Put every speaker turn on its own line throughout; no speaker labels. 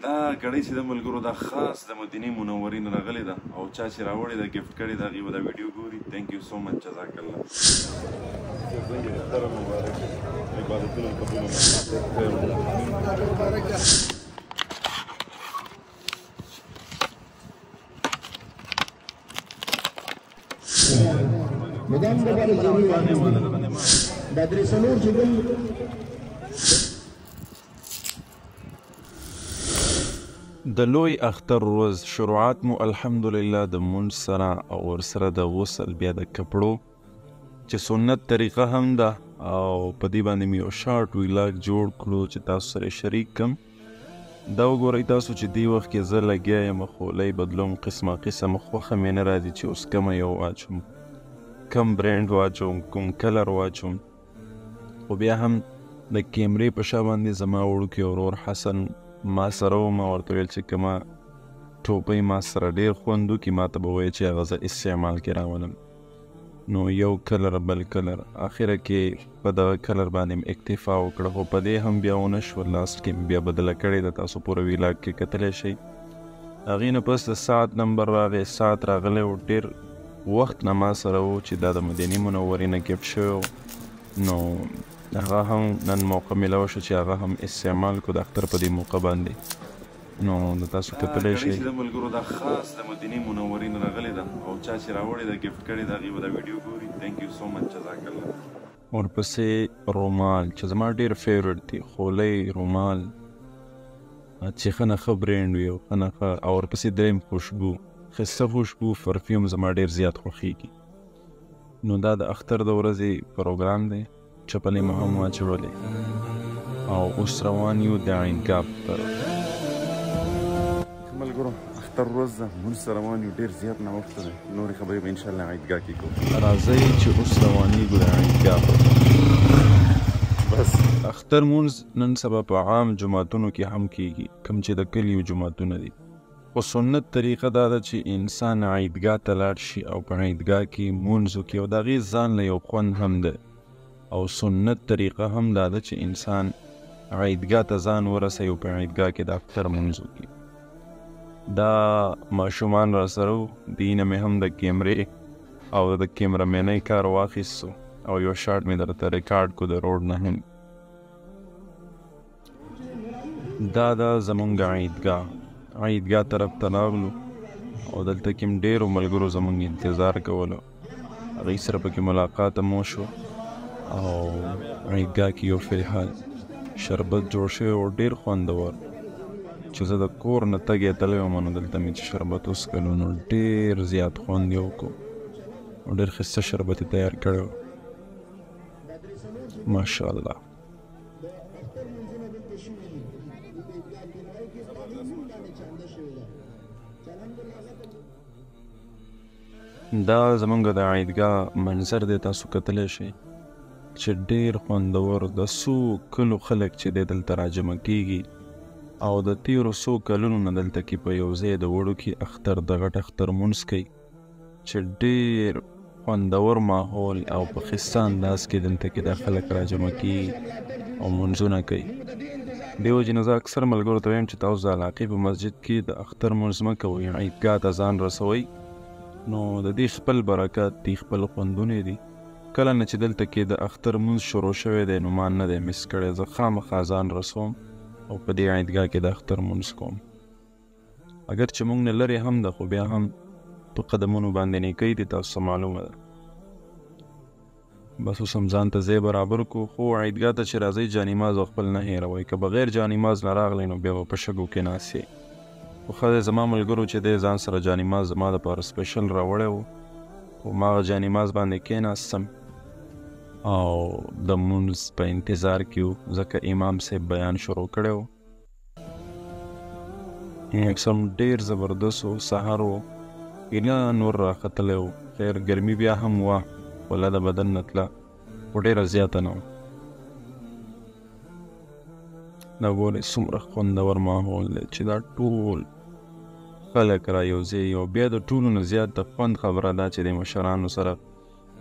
دا ګړۍ چې د ملګرو دا خاص د مدینې منورې نه راغلې ده او چا چې راوړې ده ګفټ کړې ده هغې به دا ویډیو ګوري. تھینک یو سو مچ، جزاک الله. عبادتونه قبول
مدام لپاره ضروري دا درې څلور چې
د لوی اختر ورځ شروعات مو الحمدلله د مونځ سره او ورسره د غسل بیا د کپړو چې سنت طریقه هم ده او په دې باندې مې یو شارټ ویلاګ جوړ کړو چې تاسو سره شریک کم. دا وګورئ تاسو چې دې وخت کې زه لګیا یم خولۍ بدلوم، قسمه قسم خوښه مې نه راځي چې اوس کومه یو واچوم، کم برینډ واچوم، کوم کلر واچوم. خو بیا هم د کیمرې په شا باندې زما وړوکی ورور حسن ما سره و، ما ورته ویل چې که ما ټوپۍ ما سره ډېر خوند وکړي ما ته به وایي چې هغه زه استعمال کې راولم. نو یو کلر بل کلر اخره کې په دغه کلر باندې م اکتفا وکړه، خو په دې هم بیا ونه شوه. لاست کې م بیا بدله کړې ده، تاسو پوره ویلاګ کې کتلی شئ. هغې نه پس د ساعت نمبر راغی، ساعت راغلی و، ډېر وخت نه ما سره و چې دا د مدینې منورې نه ګفټ شوی و. نو هغه هم نن موقع میلاو شو چې هغه هم استعمال کړو د اختر په دې موقع باندې. نو د تاسو کتلی شئ د ملګرو دا خاص د مدینې منورې نه راغلې ده او چا چې راوړې ده ګفټ کړې ده هغې به دا ویډیو ګوري. تھینک یو سو مچ، جزاک الله. ورپسې رومال چې زما ډېر فیورټ دی، خولۍ رومال چې ښه نه ښه برینډ وي او ښه نه ښه، او ورپسې دریم خوشبو، ښایسته خوشبو پرفیوم زما ډېر زیات خوښیږي. نو دا د اختر د ورځې پروګرام دی، چپلې مو هم واچولې او اوس روان یو د عینګاب طرف. ملګرو اختر ورځ ده، مونځ ته روان یو، ډېر زیات ناوخته دی، نورې خبرې به انشاءالله عیدګاه کې کوو. راځئ چې اوس روانېږو د عینګاب. بس اختر مونځ نن سبا په عام جوماتونو کې هم کیږي، کوم چې د کلیو جوماتونه دي. خو سنت طریقه دا ده چې انسان عیدګاه ته لاړ شي او په عیدګاه کې مونځ وکړي او د هغې ځان له یو خوند هم ده. او سنت طریقه هم دا ده چې انسان عیدګاه ته ځان ورسوي او په عیدګاه کې د اختر مونځ وکړي. دا ماشومان را سره و، دې نه مې هم د کیمرې او د کیمرمینۍ کار واخیستو او یو شارټ مې درته ریکارډ کو د روډ نه هم. دا ده زمونږ عیدګاه طرف ته راغلو او دلته کې م ډېرو ملګرو زمونږ انتظار کولو، هغوی سره پکې ملاقات هم وشو. او عیدګاه کې یو فلحال شربت جوړ شوی و ډېر خوندور، چې زه د کور نه تګې تللی وم نو دلته مې چې شربت وڅښلو نو ډېر زیات خوند یې وکړو او ډېر ښایسته شربت یې تیار کړی و ماشاءالله. دا زمونږ د عیدګاه منظر دی، تاسو کتلی شئ چې ډېر خوندور د څو کلو خلک چې دی دلته راجمع کیږي او د تیرو څو کلونو نه دلته کې په یو ځای د وړوکي اختر د غټ اختر مونځ کوي چې ډېر خوندور ماحول او په ښایسته انداز کې دلته کې دا خلک راجمع کیږي او مونځونه کوي. دې وجې نه زه اکثر ملګرو ته وایم چې تاسو د علاقې په مسجد کې د اختر مونځ مه کوئ، عیدګاه ته ځان رسوئ. نو د دې خپل برکات دي، خپل خوندونه دي. کله نه چې دلته کې د اختر مونځ شروع شوی دی نو ما نه دی مس کړی، زه خامخا ځان رسوم او په دې عیدګاه کې د اختر مونځ کوم. اگر چې مونږ نه لرې هم ده خو بیا هم په قدمونو باندې نیکۍ دي، تاسو معلومه ده. بس اوس هم ځان ته ځای برابر کړو. خو عیدګاه ته چې راځئ جانماز خپل نه هېروئ، که بغیر جانماز نه راغلی نو بیا به په شګو کې ناست یې. خو ښه دی زما ملګرو چې دی ځان سره جانماز زما دپاره سپیشل راوړی و، خو ما هغه جانماز باندې کېناستم او د مونځ په انتظار کې و، ځکه امام صاحب بیان شروع کړی و. اکثر ډېر زبردست و، سهار و، ایله نور راختلی و. خیر ګرمي بیا هم وه، خوله د بدن نه تله، خو ډېره زیاته نه وه. دا ګورئ څومره خوندور ماحول دی چې دا ټول خلک را یو ځای او بیا د ټولو نه زیات د خوند خبره دا چې د مشرانو سره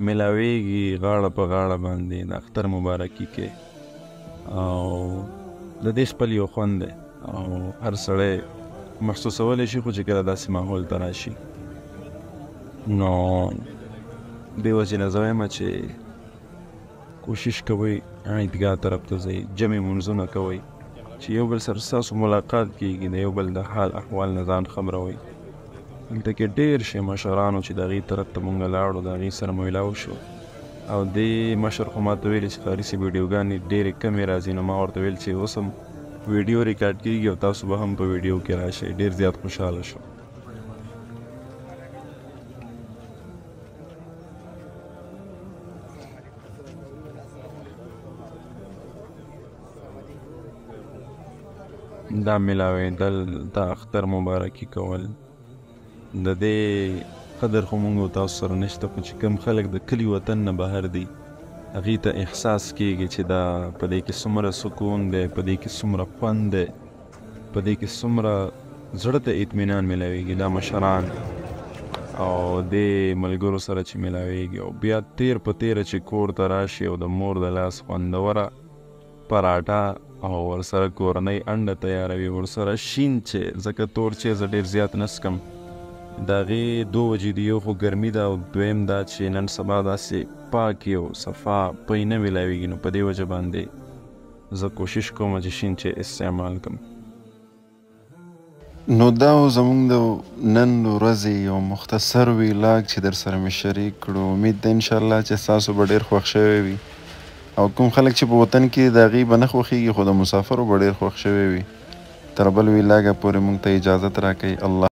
ملاویږي غاړه په غاړه باندې د اختر مبارکي کې، او د دې خپل یو خوند دی. او هر سړی محسوسولی شي خو چې کله داسې ماحول ته راشي نو دې وجې نه زه وایم چې کوشش کوئ عیدګاه طرف ته ځئ جمع منځونه کوئ چې یو بل سره ستاسو ملاقات کېږي د یو بل د حال احوال نه ځان خبروئ دلته کې ډېر شی مشرانو چې د هغې طرف ته مونږ لاړو د هغې سره میلاو شو او دې مشر خو ما ته ویلې چې ښاري صاحب ویډیوګانې ډېرې کمې راځي نو ما ورته ویل چې اوس هم ویډیو ریکارډ کېږي او تاسو به هم په ویډیو کې راشئ ډېر زیات خوشحاله شو دا میلاوېدل دا اختر مبارکي کول د دې قدر خو مونږ تاسو سره نشته خو چې کوم خلک د کلي وطن نه بهر دي هغې ته احساس کېږي چې دا په دې کې څومره سکون دی په دې کې څومره خوند دی په دې کې څومره زړه ته اطمینان میلاویږي دا مشران او دې ملګرو سره چې میلاویږي او بیا تیر په تیره چې کور ته راشي او د مور د لاس خوندوره پراټه او ورسره کورنۍ انډه تیاروي ورسره شین چې ځکه تور چې زه ډېر زیات نسکم د هغې دو وجې دي یو خو ګرمي ده او دویم دا چې نن سبا داسې پاکې او صفا پی نه میلاویږي نو په دې وجه باندې زه کوشش کوم چې شین چې استعمال کړم
نو دا زموږ د نن ورځې یو مختصر ویلاګ چې در سره مې شریک کړو امید ده انشاءالله چې ستاسو به ډېر خوښ شوی وي او کوم خلک چې په وطن کې د هغې به نه خوښېږي خو د مسافرو به ډېر خوښ شوی وي تر بل ویلاګه پورې موږ ته اجازت راکوئ الله